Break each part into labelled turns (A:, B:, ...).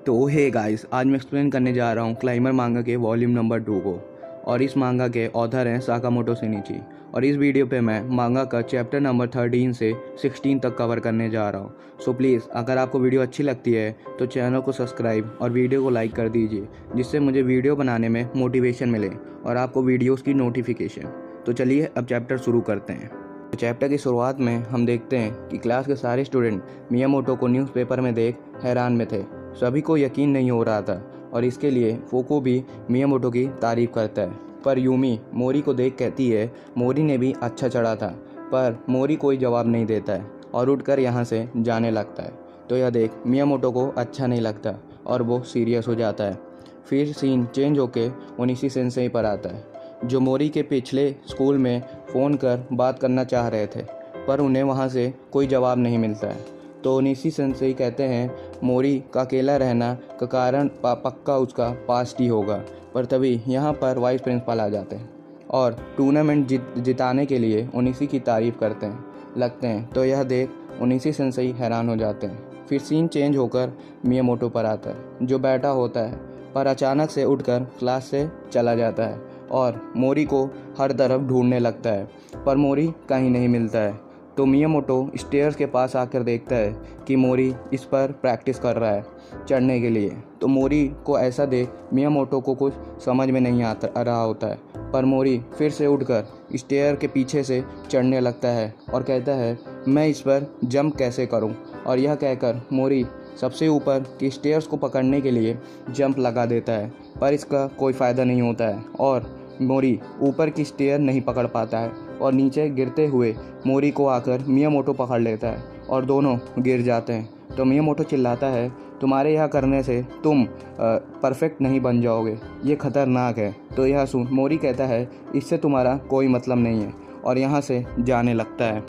A: तो hey guys, आज मैं एक्सप्लेन करने जा रहा हूँ क्लाइंबर मांगा के वॉल्यूम नंबर 2 को। और इस मांगा के ऑथर हैं साकामोटो शिनिची। और इस वीडियो पे मैं मांगा का चैप्टर नंबर 13 से 16 तक कवर करने जा रहा हूँ। सो प्लीज़, अगर आपको वीडियो अच्छी लगती है तो चैनल को सब्सक्राइब और वीडियो को लाइक कर दीजिए, जिससे मुझे वीडियो बनाने में मोटिवेशन मिले और आपको वीडियोज़ की नोटिफिकेशन। तो चलिए अब चैप्टर शुरू करते हैं। तो चैप्टर की शुरुआत में हम देखते हैं कि क्लास के सारे स्टूडेंट मियामोटो को न्यूज़पेपर में देख हैरान में थे। सभी को यकीन नहीं हो रहा था और इसके लिए फोको भी मियामोटो की तारीफ करता है। पर यूमी मोरी को देख कहती है मोरी ने भी अच्छा चढ़ा था, पर मोरी कोई जवाब नहीं देता है और उठकर यहाँ से जाने लगता है। तो यह देख मियामोटो को अच्छा नहीं लगता और वो सीरियस हो जाता है। फिर सीन चेंज होके ओनिशी सेंसेई पर आता है, जो मोरी के पिछले स्कूल में फ़ोन कर बात करना चाह रहे थे, पर उन्हें वहाँ से कोई जवाब नहीं मिलता है। तो ओनिशी सेंसेई कहते हैं मोरी का अकेला रहना का कारण पक्का उसका पास्ट ही होगा। पर तभी यहाँ पर वाइस प्रिंसिपल आ जाते हैं और टूर्नामेंट जिताने के लिए ओनिशी की तारीफ़ करते लगते हैं। तो यह देख ओनिशी सेंसेई हैरान हो जाते हैं। फिर सीन चेंज होकर मियामोटो पर आता है, जो बैठा होता है पर अचानक से उठकर क्लास से चला जाता है और मोरी को हर तरफ ढूंढने लगता है, पर मोरी कहीं नहीं मिलता है। तो मियामोटो स्टेयर्स के पास आकर देखता है कि मोरी इस पर प्रैक्टिस कर रहा है चढ़ने के लिए। तो मोरी को ऐसा देख मियामोटो को कुछ समझ में नहीं आ रहा होता है, पर मोरी फिर से उठकर स्टेयर के पीछे से चढ़ने लगता है और कहता है मैं इस पर जंप कैसे करूं। और यह कहकर मोरी सबसे ऊपर की स्टेयर्स को पकड़ने के लिए जंप लगा देता है, पर इसका कोई फ़ायदा नहीं होता है और मोरी ऊपर की स्टेयर नहीं पकड़ पाता है और नीचे गिरते हुए मोरी को आकर मियामोटो पकड़ लेता है और दोनों गिर जाते हैं। तो मियामोटो चिल्लाता है तुम्हारे यह करने से तुम परफेक्ट नहीं बन जाओगे, ये खतरनाक है। तो यह सुन मोरी कहता है इससे तुम्हारा कोई मतलब नहीं है और यहाँ से जाने लगता है।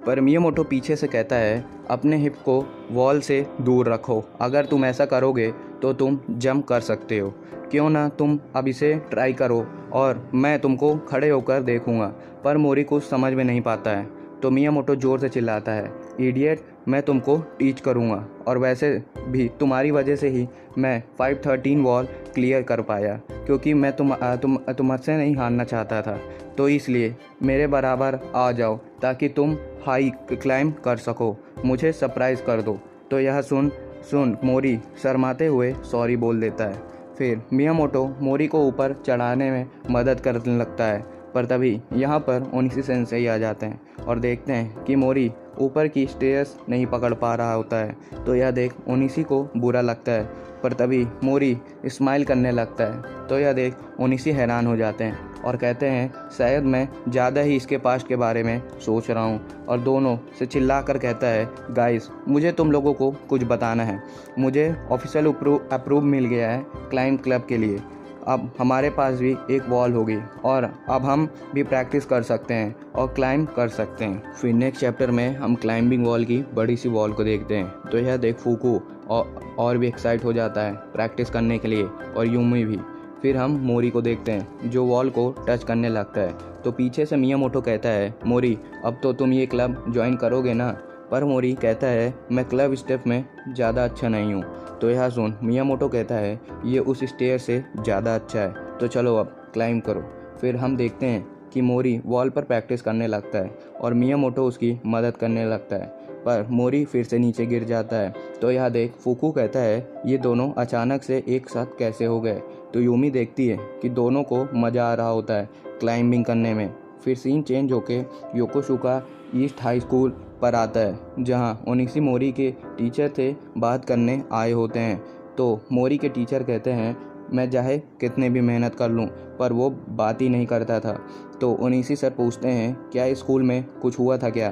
A: पर मियामोटो पीछे से कहता है अपने हिप को वॉल से दूर रखो, अगर तुम ऐसा करोगे तो तुम जंप कर सकते हो। क्यों ना तुम अब इसे ट्राई करो और मैं तुमको खड़े होकर देखूंगा। पर मोरी कुछ समझ में नहीं पाता है। तो मियामोटो ज़ोर से चिल्लाता है इडियट, मैं तुमको टीच करूंगा और वैसे भी तुम्हारी वजह से ही मैं 513 वॉल क्लियर कर पाया, क्योंकि मैं तुमसे नहीं हारना चाहता था। तो इसलिए मेरे बराबर आ जाओ ताकि तुम हाई क्लाइंब कर सको, मुझे सरप्राइज़ कर दो। तो यह सुन मोरी शर्माते हुए सॉरी बोल देता है। फिर मियामोटो मोरी को ऊपर चढ़ाने में मदद करने लगता है, पर तभी यहाँ पर ओनिशी सेंसेई आ जाते हैं और देखते हैं कि मोरी ऊपर की स्टेयर्स नहीं पकड़ पा रहा होता है। तो यह देख ओनिशी को बुरा लगता है, पर तभी मोरी स्माइल करने लगता है। तो यह देख ओनिशी हैरान हो जाते हैं और कहते हैं शायद मैं ज़्यादा ही इसके पास्ट के बारे में सोच रहा हूँ। और दोनों से चिल्लाकर कहता है गाइस, मुझे तुम लोगों को कुछ बताना है। मुझे ऑफिशियल अप्रूव मिल गया है क्लाइंब क्लब के लिए। अब हमारे पास भी एक वॉल होगी और अब हम भी प्रैक्टिस कर सकते हैं और क्लाइंब कर सकते हैं। फिर नेक्स्ट चैप्टर में हम क्लाइंबिंग वॉल की बड़ी सी वॉल को देखते हैं। तो यह देख फूकू और भी एक्साइट हो जाता है प्रैक्टिस करने के लिए, और यूमी भी। फिर हम मोरी को देखते हैं जो वॉल को टच करने लगता है। तो पीछे से मियामोटो कहता है मोरी, अब तो तुम ये क्लब ज्वाइन करोगे ना। पर मोरी कहता है मैं क्लब स्टेप में ज़्यादा अच्छा नहीं हूँ। तो यह सुन मियामोटो कहता है ये उस स्टेयर से ज़्यादा अच्छा है, तो चलो अब क्लाइंब करो। फिर हम देखते हैं कि मोरी वॉल पर प्रैक्टिस करने लगता है और मियामोटो उसकी मदद करने लगता है, पर मोरी फिर से नीचे गिर जाता है। तो यह देख फूकू कहता है ये दोनों अचानक से एक साथ कैसे हो गए। तो यूमी देखती है कि दोनों को मज़ा आ रहा होता है क्लाइंबिंग करने में। फिर सीन चेंज होके योकोसुका ईस्ट हाई स्कूल पर आता है, जहां ओनिशी मोरी के टीचर थे बात करने आए होते हैं। तो मोरी के टीचर कहते हैं मैं चाहे कितने भी मेहनत कर लूं, पर वो बात ही नहीं करता था। तो ओनिशी सर पूछते हैं क्या स्कूल में कुछ हुआ था क्या।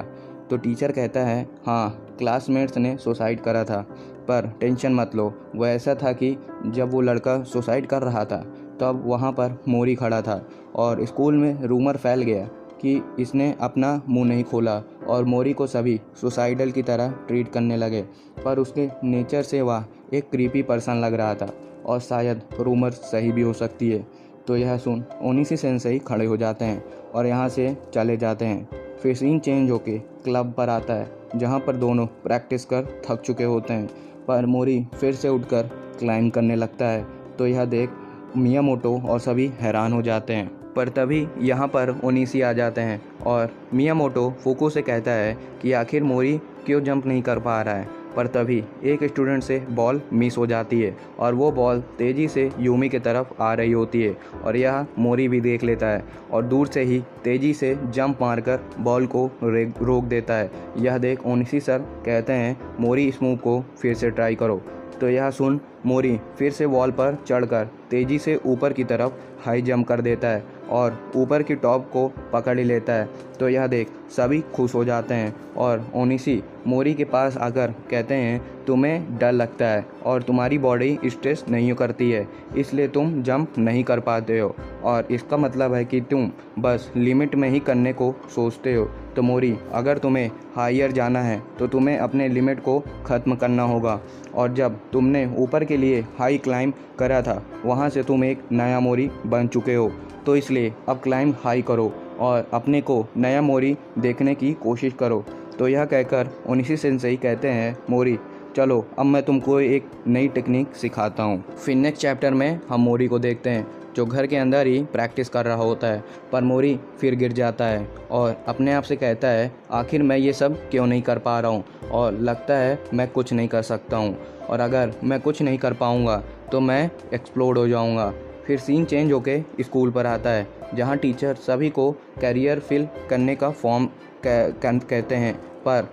A: तो टीचर कहता है हाँ, क्लासमेट्स ने सुसाइड करा था, पर टेंशन मत लो। वो ऐसा था कि जब वो लड़का सुसाइड कर रहा था तब वहाँ पर मोरी खड़ा था और स्कूल में रूमर फैल गया कि इसने अपना मुंह नहीं खोला और मोरी को सभी सुसाइडल की तरह ट्रीट करने लगे। पर उसके नेचर से वह एक क्रीपी पर्सन लग रहा था और शायद रूमर सही भी हो सकती है। तो यह सुन ओनिशी सेंसेई खड़े हो जाते हैं और यहाँ से चले जाते हैं। फिर सीन चेंज होके क्लब पर आता है, जहाँ पर दोनों प्रैक्टिस कर थक चुके होते हैं, पर मोरी फिर से उठकर क्लाइंब करने लगता है। तो यह देख मियामोटो और सभी हैरान हो जाते हैं। पर तभी यहाँ पर ओनिशी आ जाते हैं और मियामोटो फुको से कहता है कि आखिर मोरी क्यों जंप नहीं कर पा रहा है। पर तभी एक स्टूडेंट से बॉल मिस हो जाती है और वो बॉल तेज़ी से यूमी की तरफ आ रही होती है और यह मोरी भी देख लेता है और दूर से ही तेज़ी से जंप मारकर बॉल को रोक देता है। यह देख ओनिशी सर कहते हैं मोरी इस मूव को फिर से ट्राई करो। तो यह सुन मोरी फिर से वॉल पर चढ़कर तेज़ी से ऊपर की तरफ हाई जंप कर देता है और ऊपर की टॉप को पकड़ ही लेता है। तो यह देख सभी खुश हो जाते हैं और ओनिशी मोरी के पास आकर कहते हैं तुम्हें डर लगता है और तुम्हारी बॉडी स्ट्रेस नहीं करती है, इसलिए तुम जंप नहीं कर पाते हो और इसका मतलब है कि तुम बस लिमिट में ही करने को सोचते हो। तो मोरी अगर तुम्हें हायर जाना है तो तुम्हें अपने लिमिट को ख़त्म करना होगा और जब तुमने ऊपर के लिए हाई क्लाइंब करा था वहाँ से तुम एक नया मोरी बन चुके हो। तो इसलिए अब क्लाइंब हाई करो और अपने को नया मोरी देखने की कोशिश करो। तो यह कहकर ओनिशी सेंसेई कहते हैं मोरी चलो अब मैं तुमको एक नई टेक्निक सिखाता हूँ। फिर नेक्स्ट चैप्टर में हम मोरी को देखते हैं जो घर के अंदर ही प्रैक्टिस कर रहा होता है। पर मोरी फिर गिर जाता है और अपने आप से कहता है आखिर मैं ये सब क्यों नहीं कर पा रहा हूँ और लगता है मैं कुछ नहीं कर सकता हूँ और अगर मैं कुछ नहीं कर पाऊँगा तो मैं एक्सप्लोड हो जाऊँगा। फिर सीन चेंज होके स्कूल पर आता है जहाँ टीचर सभी को कैरियर फिल करने का फॉर्म कहते हैं पर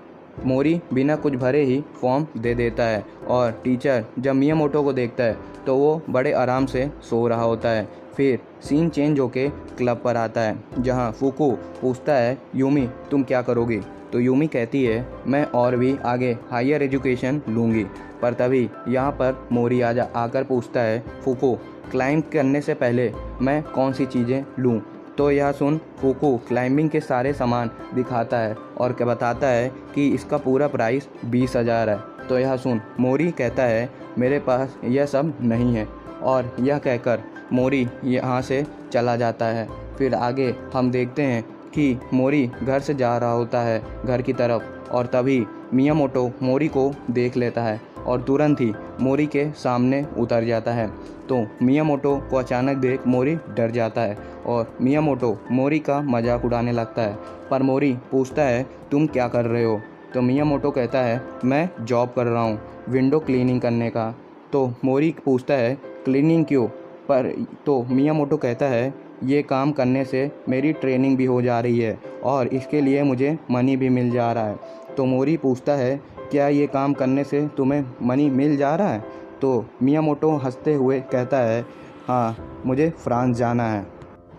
A: मोरी बिना कुछ भरे ही फॉर्म दे देता है और टीचर जब मियामोटो को देखता है तो वो बड़े आराम से सो रहा होता है। फिर सीन चेंज होके क्लब पर आता है जहाँ फुको पूछता है यूमी तुम क्या करोगी। तो यूमी कहती है मैं और भी आगे हायर एजुकेशन लूँगी। पर तभी यहाँ पर मोरी आकर पूछता है फुको क्लाइंब करने से पहले मैं कौन सी चीज़ें लूँ। तो यह सुन फुको क्लाइंबिंग के सारे सामान दिखाता है और क्या बताता है कि इसका पूरा प्राइस 20,000 है। तो यह सुन मोरी कहता है मेरे पास यह सब नहीं है और यह कहकर मोरी यहाँ से चला जाता है। फिर आगे हम देखते हैं कि मोरी घर से जा रहा होता है घर की तरफ और तभी मियामोटो मोरी को देख लेता है और तुरंत ही मोरी के सामने उतर जाता है। तो मियामोटो को अचानक देख मोरी डर जाता है और मियामोटो मोरी का मजाक उड़ाने लगता है। पर मोरी पूछता है तुम क्या कर रहे हो। तो मियामोटो कहता है मैं जॉब कर रहा हूँ विंडो क्लीनिंग करने का। तो मोरी पूछता है क्लीनिंग क्यों। पर तो मियामोटो कहता है ये काम करने से मेरी ट्रेनिंग भी हो जा रही है और इसके लिए मुझे मनी भी मिल जा रहा है। तो मोरी पूछता है क्या ये काम करने से तुम्हें मनी मिल जा रहा है। तो मियामोटो हंसते हुए कहता है हाँ मुझे फ्रांस जाना है।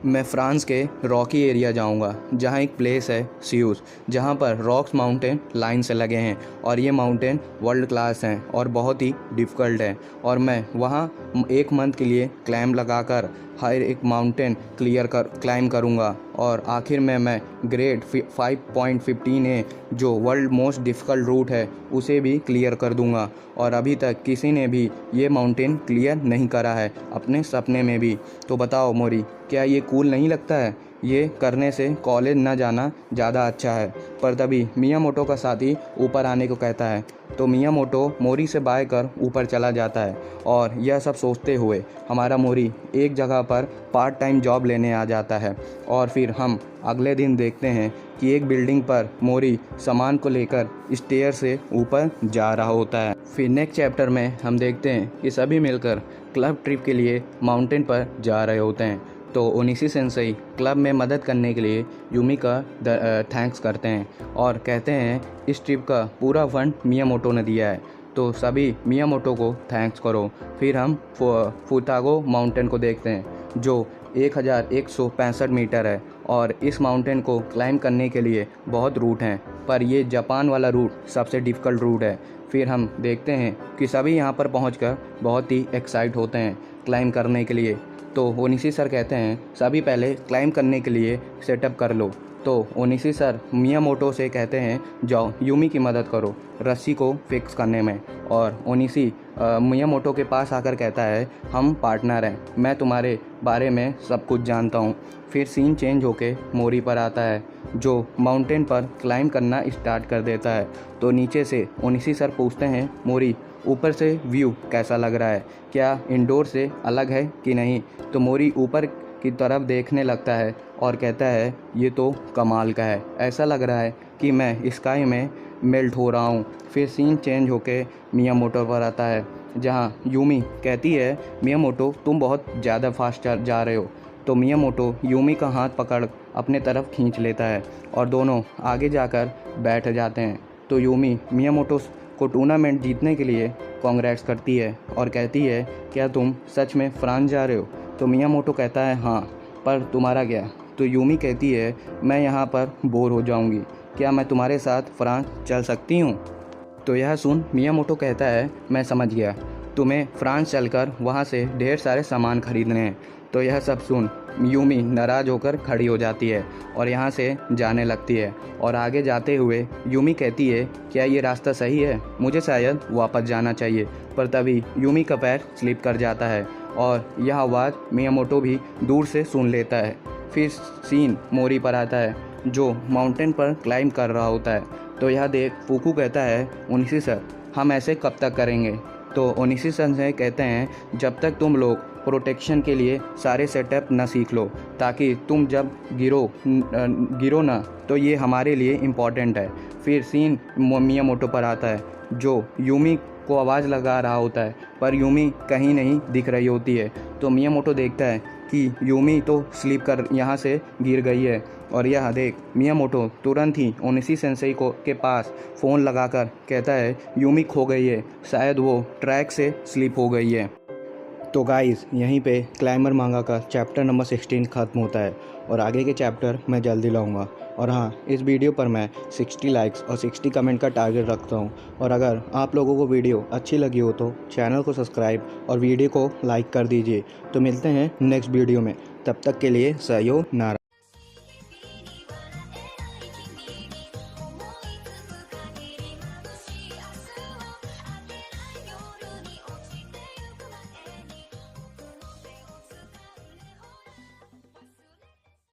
A: मैं फ्रांस के रॉकी एरिया जाऊंगा जहां एक प्लेस है सियूस जहां पर रॉक्स माउंटेन लाइन से लगे हैं और ये माउंटेन वर्ल्ड क्लास हैं और बहुत ही डिफ़िकल्ट है और मैं वहां 1 मंथ के लिए क्लाइंब लगाकर हर एक माउंटेन क्लाइंब करूंगा और आखिर में मैं ग्रेड 5.15 जो वर्ल्ड मोस्ट डिफ़िकल्ट रूट है उसे भी क्लियर कर दूंगा और अभी तक किसी ने भी ये माउंटेन क्लियर नहीं करा है अपने सपने में भी। तो बताओ मोरी क्या ये कूल नहीं लगता है। ये करने से कॉलेज न जाना ज़्यादा अच्छा है। पर तभी मियामोटो का साथी ऊपर आने को कहता है तो मियामोटो मोरी से बाय कर ऊपर चला जाता है और यह सब सोचते हुए हमारा मोरी एक जगह पर पार्ट टाइम जॉब लेने आ जाता है। और फिर हम अगले दिन देखते हैं कि एक बिल्डिंग पर मोरी सामान को लेकर स्टेयर से ऊपर जा रहा होता है। फिर नेक्स्ट चैप्टर में हम देखते हैं कि सभी मिलकर क्लब ट्रिप के लिए माउंटेन पर जा रहे होते हैं। तो ओनिशी सेंसेई क्लब में मदद करने के लिए यूमी का थैंक्स करते हैं और कहते हैं इस ट्रिप का पूरा फंड मियामोटो ने दिया है तो सभी मियामोटो को थैंक्स करो। फिर हम फुतागो माउंटेन को देखते हैं जो 1165 मीटर है और इस माउंटेन को क्लाइंब करने के लिए बहुत रूट हैं पर ये जापान वाला रूट सबसे डिफ़िकल्ट रूट है। फिर हम देखते हैं कि सभी यहाँ पर पहुँचकर बहुत ही एक्साइट होते हैं क्लाइंब करने के लिए। तो ओनिशी सर कहते हैं सभी पहले क्लाइंब करने के लिए सेटअप कर लो। तो ओनिशी सर मियामोटो से कहते हैं जाओ यूमी की मदद करो रस्सी को फिक्स करने में और ओनिशी मियामोटो के पास आकर कहता है हम पार्टनर हैं मैं तुम्हारे बारे में सब कुछ जानता हूँ। फिर सीन चेंज होके मोरी पर आता है जो माउंटेन पर क्लाइम करना स्टार्ट कर देता है। तो नीचे से ओनिसी सर पूछते हैं, मोरी ऊपर से व्यू कैसा लग रहा है, क्या इंडोर से अलग है कि नहीं। तो मोरी ऊपर की तरफ देखने लगता है और कहता है, ये तो कमाल का है, ऐसा लग रहा है कि मैं स्काई में मेल्ट हो रहा हूँ। फिर सीन चेंज होके मियामोटो पर आता है, जहाँ यूमी कहती है, मियामोटो तुम बहुत ज़्यादा फास्ट जा रहे हो। तो मियामोटो यूमी का हाथ पकड़ अपने तरफ खींच लेता है और दोनों आगे जाकर बैठ जाते हैं। तो यूमी मियामोटो को टूर्नामेंट जीतने के लिए कांग्रेट्स करती है और कहती है, क्या तुम सच में फ्रांस जा रहे हो। तो मियामोटो कहता है, हाँ, पर तुम्हारा क्या। तो यूमी कहती है, मैं यहाँ पर बोर हो जाऊँगी, क्या मैं तुम्हारे साथ फ्रांस चल सकती हूँ। तो यह सुन मियामोटो कहता है, मैं समझ गया, तुम्हें फ्रांस चलकर वहाँ से ढेर सारे सामान खरीदने हैं। तो यह सब सुन यूमी नाराज़ होकर खड़ी हो जाती है और यहाँ से जाने लगती है। और आगे जाते हुए यूमी कहती है, क्या ये रास्ता सही है, मुझे शायद वापस जाना चाहिए। पर तभी यूमी का पैर स्लिप कर जाता है और यह आवाज़ मियामोटो भी दूर से सुन लेता है। फिर सीन मोरी पर आता है, जो माउंटेन पर क्लाइंब कर रहा होता है। तो यह देख फूकू कहता है, ओनिसी सर, हम ऐसे कब तक करेंगे। तो ओनिसी सर से कहते हैं, जब तक तुम लोग प्रोटेक्शन के लिए सारे सेटअप न सीख लो, ताकि तुम जब गिरो ना, तो ये हमारे लिए इम्पॉर्टेंट है। फिर सीन मियामोटो पर आता है, जो यूमी को आवाज़ लगा रहा होता है, पर यूमी कहीं नहीं दिख रही होती है। तो मियामोटो देखता है कि यूमी तो स्लीप कर यहाँ से गिर गई है। और यह देख मियामोटो तुरंत ही ओनिसी सेंसेई के पास फ़ोन लगाकर कहता है, यूमी खो गई है, शायद वो ट्रैक से स्लिप हो गई है। तो गाइस, यहीं पे क्लाइंबर मांगा का चैप्टर नंबर 16 ख़त्म होता है और आगे के चैप्टर मैं जल्दी लाऊंगा। और हाँ, इस वीडियो पर मैं 60 लाइक्स और 60 कमेंट का टारगेट रखता हूँ। और अगर आप लोगों को वीडियो अच्छी लगी हो तो चैनल को सब्सक्राइब और वीडियो को लाइक कर दीजिए। तो मिलते हैं नेक्स्ट वीडियो में, तब तक के लिए सहयोग नारा।